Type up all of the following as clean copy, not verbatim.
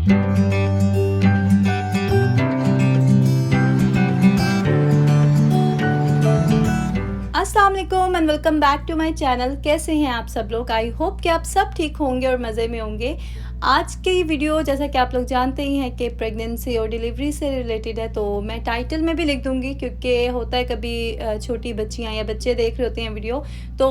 अस्सलाम वालेकुम and welcome back to my channel. कैसे हैं आप सब लोग? आई होप कि आप सब ठीक होंगे और मज़े में होंगे। आज की वीडियो जैसा कि आप लोग जानते ही हैं कि प्रेगनेंसी और डिलीवरी से रिलेटेड है, तो मैं टाइटल में भी लिख दूंगी क्योंकि होता है कभी छोटी बच्चियां या बच्चे देख रहे होते हैं वीडियो, तो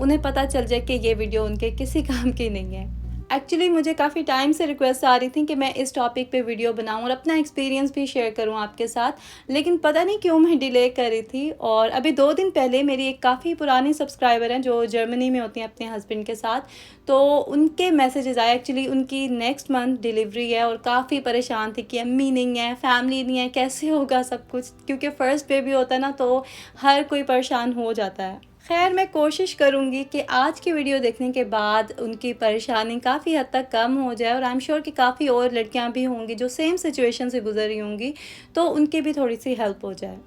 उन्हें पता चल जाए कि ये वीडियो उनके किसी काम की नहीं है। एक्चुअली मुझे काफ़ी टाइम से रिक्वेस्ट आ रही थी कि मैं इस टॉपिक पे वीडियो बनाऊं और अपना एक्सपीरियंस भी शेयर करूं आपके साथ, लेकिन पता नहीं क्यों मैं डिले कर रही थी। और अभी 2 दिन पहले मेरी एक काफ़ी पुरानी सब्सक्राइबर हैं जो जर्मनी में होती हैं अपने हस्बैंड के साथ, तो उनके मैसेजेस आए। एक्चुअली उनकी नेक्स्ट मंथ डिलीवरी है और काफ़ी परेशान थी कि अम्मी नहीं है, फैमिली नहीं है, कैसे होगा सब कुछ, क्योंकि फ़र्स्ट बेबी होता है ना, तो हर कोई परेशान हो जाता है। खैर, मैं कोशिश करूँगी कि आज की वीडियो देखने के बाद उनकी परेशानी काफ़ी हद तक कम हो जाए, और आई एम श्योर कि काफ़ी और लड़कियां भी होंगी जो सेम सिचुएशन से गुजर रही होंगी, तो उनकी भी थोड़ी सी हेल्प हो जाए।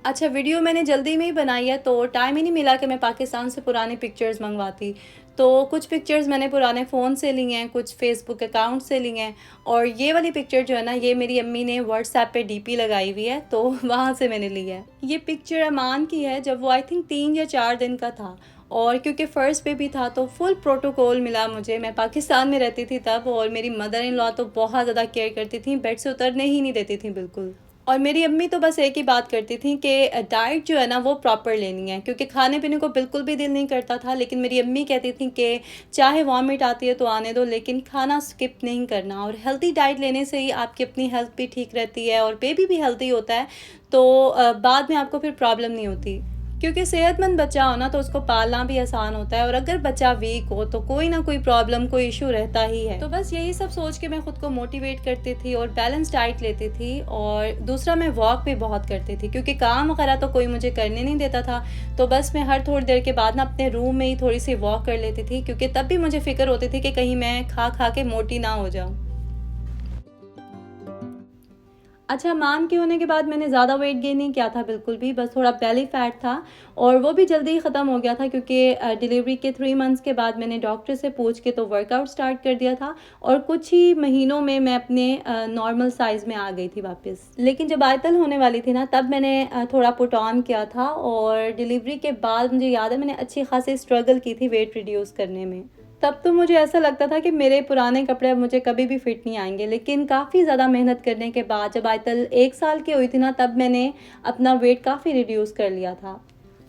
अच्छा, वीडियो मैंने जल्दी में ही बनाई है, तो टाइम ही नहीं मिला कि मैं पाकिस्तान से पुरानी पिक्चर्स मंगवाती। तो कुछ पिक्चर्स मैंने पुराने फ़ोन से ली हैं, कुछ फ़ेसबुक अकाउंट से ली हैं, और ये वाली पिक्चर जो है ना, ये मेरी अम्मी ने व्हाट्सएप पे डीपी लगाई हुई है, तो वहाँ से मैंने ली है। ये पिक्चर अमान की है जब वो आई थिंक 3 या 4 दिन का था, और क्योंकि फ़र्स्ट बेबी था तो फुल प्रोटोकॉल मिला मुझे। मैं पाकिस्तान में रहती थी तब, और मेरी मदर इन लॉ तो बहुत ज़्यादा केयर करती थी, बेड से उतरने ही नहीं देती थी बिल्कुल। और मेरी अम्मी तो बस एक ही बात करती थी कि डाइट जो है ना वो प्रॉपर लेनी है, क्योंकि खाने पीने को बिल्कुल भी दिल नहीं करता था। लेकिन मेरी अम्मी कहती थी कि चाहे वॉमिट आती है तो आने दो, लेकिन खाना स्किप नहीं करना, और हेल्दी डाइट लेने से ही आपकी अपनी हेल्थ भी ठीक रहती है और बेबी भी हेल्दी होता है, तो बाद में आपको फिर प्रॉब्लम नहीं होती। क्योंकि सेहतमंद बच्चा हो ना तो उसको पालना भी आसान होता है, और अगर बच्चा वीक हो तो कोई ना कोई प्रॉब्लम, कोई इशू रहता ही है। तो बस यही सब सोच के मैं खुद को मोटिवेट करती थी और बैलेंस डाइट लेती थी। और दूसरा, मैं वॉक भी बहुत करती थी, क्योंकि काम वगैरह तो कोई मुझे करने नहीं देता था। तो बस मैं हर थोड़ी देर के बाद ना अपने रूम में ही थोड़ी सी वॉक कर लेती थी, क्योंकि तब भी मुझे फिक्र होती थी कि कहीं मैं खा खा के मोटी ना हो जाऊँ। अच्छा, मान के होने के बाद मैंने ज़्यादा वेट गेन नहीं किया था बिल्कुल भी, बस थोड़ा बेली फैट था, और वो भी जल्दी ही ख़त्म हो गया था, क्योंकि डिलीवरी के 3 मंथ्स के बाद मैंने डॉक्टर से पूछ के तो वर्कआउट स्टार्ट कर दिया था, और कुछ ही महीनों में मैं अपने नॉर्मल साइज़ में आ गई थी वापस। लेकिन जब आयतल होने वाली थी ना, तब मैंने थोड़ा पुट ऑन किया था, और डिलीवरी के बाद मुझे याद है मैंने अच्छी खासी स्ट्रगल की थी वेट रिड्यूस करने में। तब तो मुझे ऐसा लगता था कि मेरे पुराने कपड़े अब मुझे कभी भी फिट नहीं आएंगे, लेकिन काफ़ी ज़्यादा मेहनत करने के बाद जब आयतल 1 साल की हुई थी ना, तब मैंने अपना वेट काफ़ी रिड्यूस कर लिया था।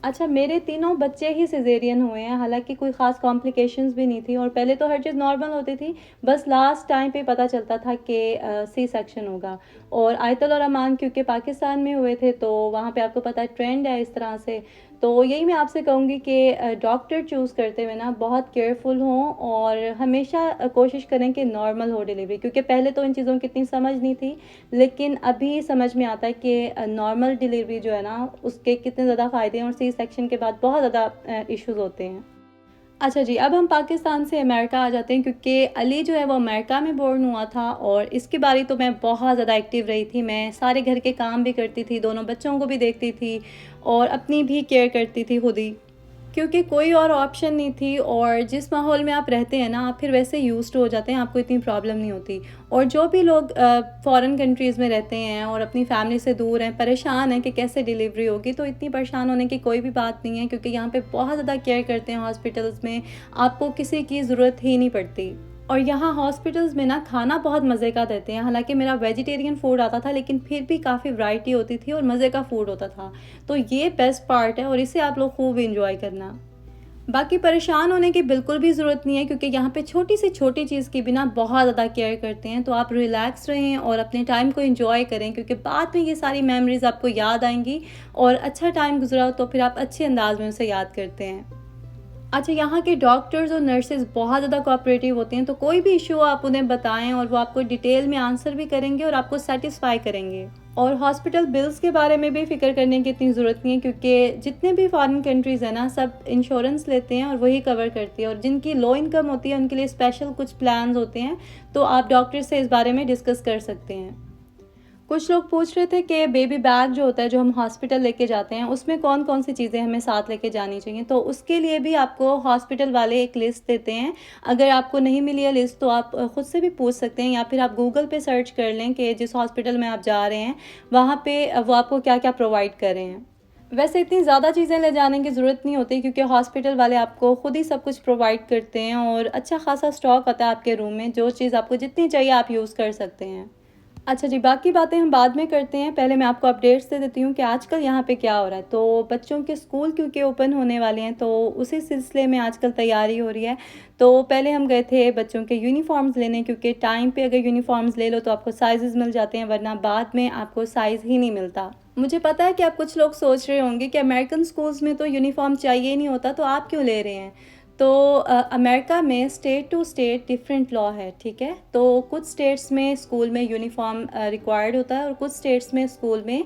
अच्छा, मेरे तीनों बच्चे ही सिजेरियन हुए हैं, हालांकि कोई ख़ास कॉम्प्लिकेशंस भी नहीं थी, और पहले तो हर चीज़ नॉर्मल होती थी, बस लास्ट टाइम पे पता चलता था कि सी सेक्शन होगा। और आयतल और अमान क्योंकि पाकिस्तान में हुए थे, तो वहाँ पे आपको पता है ट्रेंड है इस तरह से। तो यही मैं आपसे कहूँगी कि डॉक्टर चूज़ करते हुए ना बहुत केयरफुल हों, और हमेशा कोशिश करें कि नॉर्मल हो डिलीवरी, क्योंकि पहले तो इन चीज़ों की इतनी समझ नहीं थी, लेकिन अभी समझ में आता है कि नॉर्मल डिलीवरी जो है ना, उसके कितने ज़्यादा फ़ायदे हैं, और सी सेक्शन के बाद बहुत ज़्यादा इश्यूज़ होते हैं। अच्छा जी, अब हम पाकिस्तान से अमेरिका आ जाते हैं, क्योंकि अली जो है वो अमेरिका में बोर्न हुआ था, और इसके बारे तो मैं बहुत ज़्यादा एक्टिव रही थी। मैं सारे घर के काम भी करती थी, दोनों बच्चों को भी देखती थी, और अपनी भी केयर करती थी खुद ही, क्योंकि कोई और ऑप्शन नहीं थी। और जिस माहौल में आप रहते हैं ना, आप फिर वैसे यूज्ड हो जाते हैं, आपको इतनी प्रॉब्लम नहीं होती। और जो भी लोग फॉरेन कंट्रीज़ में रहते हैं और अपनी फैमिली से दूर हैं, परेशान हैं कि कैसे डिलीवरी होगी, तो इतनी परेशान होने की कोई भी बात नहीं है, क्योंकि यहाँ पे बहुत ज़्यादा केयर करते हैं हॉस्पिटल्स में, आपको किसी की ज़रूरत ही नहीं पड़ती। और यहाँ हॉस्पिटल्स में ना खाना बहुत मज़े का देते हैं। हालांकि मेरा वेजिटेरियन फूड आता था, लेकिन फिर भी काफ़ी वैरायटी होती थी और मज़े का फूड होता था। तो ये बेस्ट पार्ट है, और इसे आप लोग खूब इंजॉय करना। बाकी परेशान होने की बिल्कुल भी ज़रूरत नहीं है, क्योंकि यहाँ पे छोटी से छोटी चीज़ की भी ना बहुत ज़्यादा केयर करते हैं। तो आप रिलैक्स रहें और अपने टाइम को एंजॉय करें, क्योंकि बाद में ये सारी मेमोरीज़ आपको याद आएंगी, और अच्छा टाइम गुजरा हो तो फिर आप अच्छे अंदाज में उसे याद करते हैं। अच्छा, यहाँ के डॉक्टर्स और नर्सेज बहुत ज़्यादा कोऑपरेटिव होते हैं, तो कोई भी इशू आप उन्हें बताएं और वो आपको डिटेल में आंसर भी करेंगे और आपको सेटिस्फाई करेंगे। और हॉस्पिटल बिल्स के बारे में भी फ़िक्र करने की इतनी ज़रूरत नहीं है, क्योंकि जितने भी फॉरेन कंट्रीज़ हैं ना, सब इंश्योरेंस लेते हैं और वही कवर करती है। और जिनकी लो इनकम होती है उनके लिए स्पेशल कुछ प्लान्स होते हैं, तो आप डॉक्टर से इस बारे में डिस्कस कर सकते हैं। कुछ लोग पूछ रहे थे कि बेबी बैग जो होता है जो हम हॉस्पिटल लेके जाते हैं उसमें कौन-कौन सी चीज़ें हमें साथ लेके जानी चाहिए। तो उसके लिए भी आपको हॉस्पिटल वाले एक लिस्ट देते हैं। अगर आपको नहीं मिली है लिस्ट तो आप खुद से भी पूछ सकते हैं या फिर आप गूगल पे सर्च कर लें कि जिस हॉस्पिटल में आप जा रहे हैं वहाँ पे वो आपको क्या-क्या प्रोवाइड कर रहे हैं। वैसे इतनी ज़्यादा चीज़ें ले जाने की ज़रूरत नहीं होती क्योंकि हॉस्पिटल वाले आपको खुद ही सब कुछ प्रोवाइड करते हैं और अच्छा खासा स्टॉक होता है आपके रूम में, जो चीज़ आपको जितनी चाहिए आप यूज़ कर सकते हैं। अच्छा जी, बाकी बातें हम बाद में करते हैं। पहले मैं आपको अपडेट्स दे देती हूँ कि आजकल यहाँ पे क्या हो रहा है। तो बच्चों के स्कूल क्योंकि ओपन होने वाले हैं, तो उसी सिलसिले में आजकल तैयारी हो रही है। तो पहले हम गए थे बच्चों के यूनिफ़ॉर्म्स लेने क्योंकि टाइम पे अगर यूनिफ़ॉर्म्स ले लो तो आपको साइज़ेज़ मिल जाते हैं, वरना बाद में आपको साइज़ ही नहीं मिलता। मुझे पता है कि आप कुछ लोग सोच रहे होंगे कि अमेरिकन स्कूल्स में तो यूनिफ़ॉर्म चाहिए ही नहीं होता, तो आप क्यों ले रहे हैं? तो अमेरिका में state to state different law है, ठीक है? तो कुछ स्टेट्स में स्कूल में यूनिफ़ॉर्म रिक्वायर्ड होता है और कुछ स्टेट्स में स्कूल में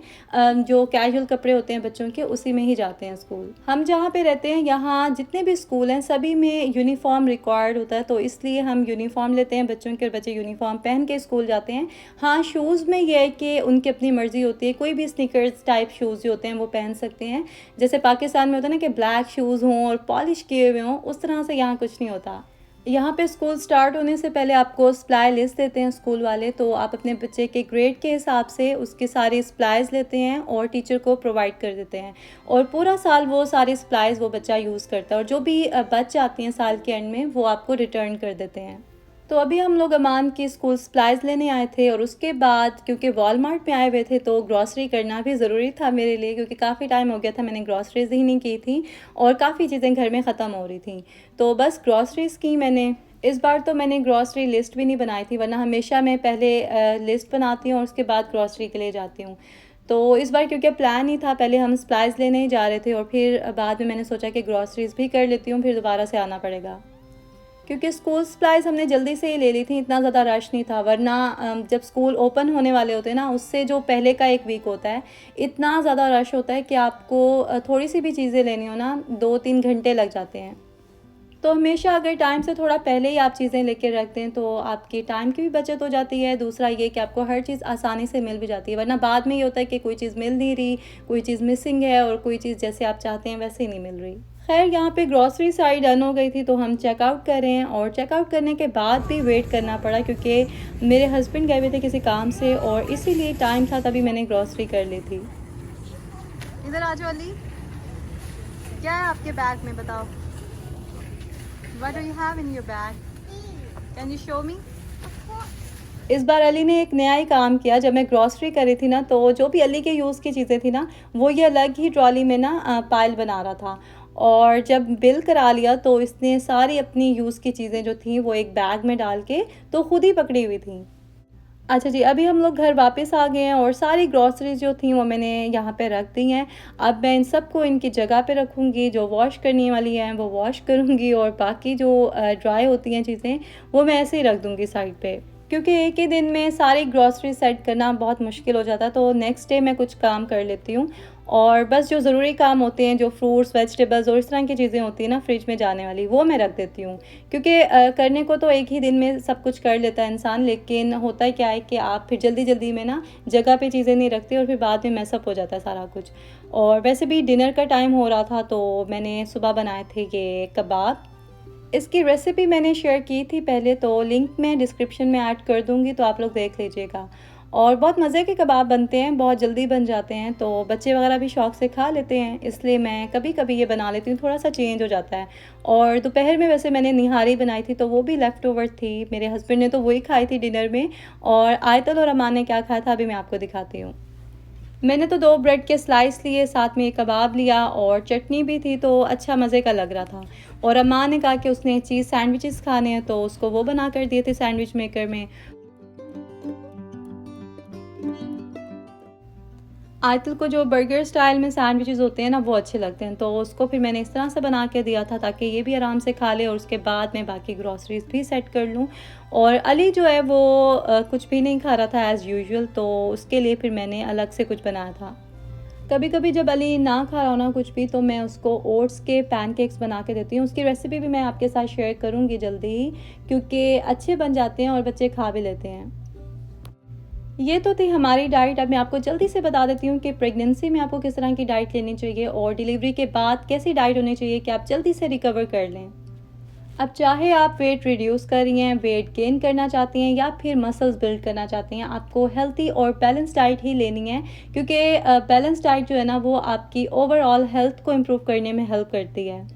जो कैजुअल कपड़े होते हैं बच्चों के उसी में ही जाते हैं स्कूल। हम जहाँ पे रहते हैं यहाँ जितने भी स्कूल हैं सभी में यूनिफ़ॉर्म रिक्वायर्ड होता है, तो इसलिए हम यूनिफ़ॉर्म लेते हैं बच्चों के और बच्चे यूनिफ़ॉर्म पहन के स्कूल जाते हैं। हाँ, शूज़ में ये है कि उनकी अपनी मर्ज़ी होती है, कोई भी स्नीकर्स टाइप शूज़ जो होते हैं वो पहन सकते हैं। जैसे पाकिस्तान में होता है ना कि ब्लैक शूज़ हों और पॉलिश किए हुए हों, उस तरह से यहाँ कुछ नहीं होता। यहाँ पे स्कूल स्टार्ट होने से पहले आपको सप्लाई लिस्ट देते हैं स्कूल वाले, तो आप अपने बच्चे के ग्रेड के हिसाब से उसकी सारी सप्लाईज़ लेते हैं और टीचर को प्रोवाइड कर देते हैं और पूरा साल वो सारी सप्लाईज़ वो बच्चा यूज़ करता है और जो भी बच जाती हैं साल के एंड में वो आपको रिटर्न कर देते हैं। तो अभी हम लोग अमान की स्कूल सप्लाईज़ लेने आए थे और उसके बाद क्योंकि वॉलमार्ट में आए हुए थे तो ग्रॉसरी करना भी ज़रूरी था मेरे लिए, क्योंकि काफ़ी टाइम हो गया था मैंने ग्रॉसरीज़ ही नहीं की थी और काफ़ी चीज़ें घर में ख़त्म हो रही थी। तो बस ग्रॉसरीज़ की मैंने। इस बार तो मैंने ग्रॉसरी लिस्ट भी नहीं बनाई थी, वरना हमेशा मैं पहले लिस्ट बनाती हूँ और उसके बाद ग्रॉसरी के लिए जाती हूँ। तो इस बार क्योंकि प्लान ही था, पहले हम सप्लाईज़ लेने ही जा रहे थे और फिर बाद में मैंने सोचा कि ग्रॉसरीज़ भी कर लेती हूँ, फिर दोबारा से आना पड़ेगा। क्योंकि स्कूल सप्लाईज़ हमने जल्दी से ही ले ली थी, इतना ज़्यादा रश नहीं था, वरना जब स्कूल ओपन होने वाले होते हैं ना उससे जो पहले का 1 वीक होता है, इतना ज़्यादा रश होता है कि आपको थोड़ी-सी भी चीज़ें लेनी हो ना 2-3 घंटे लग जाते हैं। तो हमेशा अगर टाइम से थोड़ा पहले ही आप चीज़ें लेके रख दें तो आपकी टाइम की भी बचत हो जाती है। दूसरा ये कि आपको हर चीज़ आसानी से मिल भी जाती है, वरना बाद में ये होता है कि कोई चीज़ मिल नहीं रही, कोई चीज़ मिसिंग है और कोई चीज़ जैसे आप चाहते हैं वैसे ही नहीं मिल रही। खैर यहाँ पे ग्रॉसरी सारी डन हो गई थी तो हम चेकआउट कर रहे हैं और चेकआउट करने के बाद भी वेट करना पड़ा क्योंकि मेरे हस्बैंड गए हुए थे किसी काम से और इसीलिए टाइम था तभी मैंने ग्रॉसरी कर ली थी। इधर आ जाओ अली, क्या है आपके बैग में बताओ? What do you have in your bag? Can you show me? इस बार अली ने एक नया ही काम किया। जब मैं ग्रॉसरी कर रही थी ना तो जो भी अली के यूज़ की चीज़ें थी ना वो ये अलग ही ट्रॉली में ना पाइल बना रहा था और जब बिल करा लिया तो इसने सारी अपनी यूज़ की चीज़ें जो थी वो एक बैग में डाल के तो खुद ही पकड़ी हुई थी। अच्छा जी, अभी हम लोग घर वापस आ गए हैं और सारी ग्रॉसरीज़ जो थी वो मैंने यहाँ पे रख दी हैं। अब मैं इन सबको इनकी जगह पे रखूँगी, जो वॉश करने वाली हैं वो वॉश करूँगी और बाकी जो ड्राई होती हैं चीज़ें वो मैं ऐसे ही रख दूँगी साइड पे। क्योंकि एक ही दिन में सारी ग्रॉसरी सेट करना बहुत मुश्किल हो जाता है, तो नेक्स्ट डे मैं कुछ काम कर लेती हूँ और बस जो ज़रूरी काम होते हैं, जो फ्रूट्स, वेजिटेबल्स और इस तरह की चीज़ें होती हैं ना फ्रिज में जाने वाली, वो मैं रख देती हूँ। क्योंकि करने को तो एक ही दिन में सब कुछ कर लेता है इंसान, लेकिन होता है क्या है कि आप फिर जल्दी-जल्दी में ना जगह पे चीज़ें नहीं रखते और फिर बाद में मैस अप हो जाता है सारा कुछ। और वैसे भी डिनर का टाइम हो रहा था तो मैंने सुबह बनाए थे ये कबाब। इसकी रेसिपी मैंने शेयर की थी पहले, तो लिंक मैं डिस्क्रिप्शन में ऐड कर दूँगी तो आप लोग देख लीजिएगा। और बहुत मज़े के कबाब बनते हैं, बहुत जल्दी बन जाते हैं, तो बच्चे वगैरह भी शौक़ से खा लेते हैं, इसलिए मैं कभी-कभी ये बना लेती हूँ, थोड़ा-सा चेंज हो जाता है। और दोपहर में वैसे मैंने निहारी बनाई थी, तो वो भी लेफ़्ट ओवर थी, मेरे हस्बैंड ने तो वही खाई थी डिनर में और आयतल और अमान ने क्या खाया था अभी मैं आपको दिखाती हूँ। मैंने तो 2 ब्रेड के स्लाइस लिए, साथ में एक कबाब लिया और चटनी भी थी तो अच्छा मज़े का लग रहा था। और अम्मा ने कहा कि उसने चीज़ सैंडविचेस खाने हैं तो उसको वो बना कर दिए थे सैंडविच मेकर में। आयतल को जो बर्गर स्टाइल में सैंडविचेस होते हैं ना वो अच्छे लगते हैं, तो उसको फिर मैंने इस तरह से बना के दिया था ताकि ये भी आराम से खा ले और उसके बाद मैं बाकी ग्रॉसरीज भी सेट कर लूँ। और अली जो है वो कुछ भी नहीं खा रहा था एज़ यूजुअल, तो उसके लिए फिर मैंने अलग से कुछ बनाया था। कभी कभी जब अली ना खा रहा हो ना कुछ भी तो मैं उसको ओट्स के पैनकेक्स बना के देती हूँ। उसकी रेसिपी भी मैं आपके साथ शेयर करूँगी जल्दी ही, क्योंकि अच्छे बन जाते हैं और बच्चे खा भी लेते हैं। ये तो थी हमारी डाइट। अब मैं आपको जल्दी से बता देती हूँ कि प्रेगनेंसी में आपको किस तरह की डाइट लेनी चाहिए और डिलीवरी के बाद कैसी डाइट होनी चाहिए कि आप जल्दी से रिकवर कर लें। अब चाहे आप वेट रिड्यूस कर रही हैं, वेट गेन करना चाहती हैं या फिर मसल्स बिल्ड करना चाहती हैं, आपको हेल्थी और बैलेंस डाइट ही लेनी है, क्योंकि बैलेंस डाइट जो है ना वो आपकी ओवरऑल हेल्थ को इम्प्रूव करने में हेल्प करती है।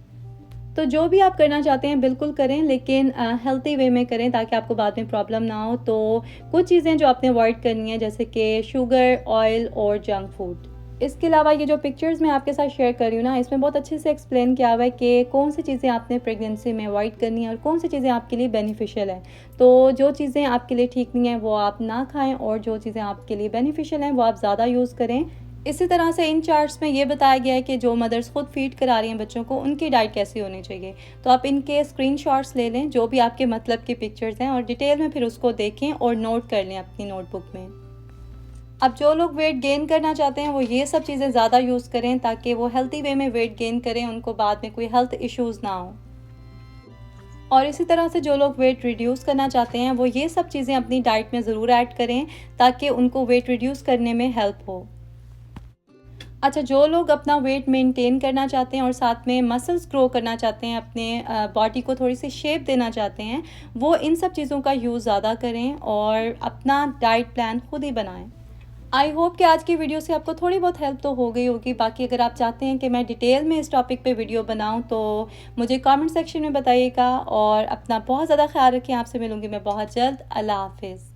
तो जो भी आप करना चाहते हैं बिल्कुल करें, लेकिन हेल्थी वे में करें ताकि आपको बाद में प्रॉब्लम ना हो। तो कुछ चीज़ें जो आपने अवॉइड करनी है जैसे कि शुगर, ऑयल और जंक फूड। इसके अलावा ये जो पिक्चर्स मैं आपके साथ शेयर कर रही हूँ ना, इसमें बहुत अच्छे से एक्सप्लेन किया हुआ है कि कौन सी चीज़ें आपने प्रेगनेंसी में अवॉइड करनी है और कौन सी चीज़ें आपके लिए बेनिफिशियल हैं। तो जो चीज़ें आपके लिए ठीक नहीं हैं वो आप ना खाएं और जो चीज़ें आपके लिए बेनिफिशियल हैं वो आप ज़्यादा यूज़ करें। इसी तरह से इन चार्ट्स में ये बताया गया है कि जो मदर्स खुद फीड करा रही हैं बच्चों को, उनकी डाइट कैसी होनी चाहिए। तो आप इनके स्क्रीनशॉट्स ले लें जो भी आपके मतलब की पिक्चर्स हैं और डिटेल में फिर उसको देखें और नोट कर लें अपनी नोटबुक में। अब जो लोग वेट गेन करना चाहते हैं वो ये सब चीज़ें ज़्यादा यूज़ करें ताकि वो हेल्थी वे में वेट गेन करें, उनको बाद में कोई हेल्थ इश्यूज़ ना हो। और इसी तरह से जो लोग वेट रिड्यूस करना चाहते हैं वो ये सब चीज़ें अपनी डाइट में ज़रूर ऐड करें ताकि उनको वेट रिड्यूस करने में हेल्प हो। अच्छा, जो लोग अपना वेट मेंटेन करना चाहते हैं और साथ में मसल्स ग्रो करना चाहते हैं, अपने बॉडी को थोड़ी सी शेप देना चाहते हैं, वो इन सब चीज़ों का यूज़ ज़्यादा करें और अपना डाइट प्लान खुद ही बनाएं। आई होप कि आज की वीडियो से आपको थोड़ी बहुत हेल्प तो हो गई होगी। बाकी अगर आप चाहते हैं कि मैं डिटेल में इस टॉपिक पे वीडियो बनाऊं तो मुझे कमेंट सेक्शन में बताइएगा और अपना बहुत ज़्यादा ख्याल रखें। आपसे मिलूंगी मैं बहुत जल्द। अल्लाह हाफिज़।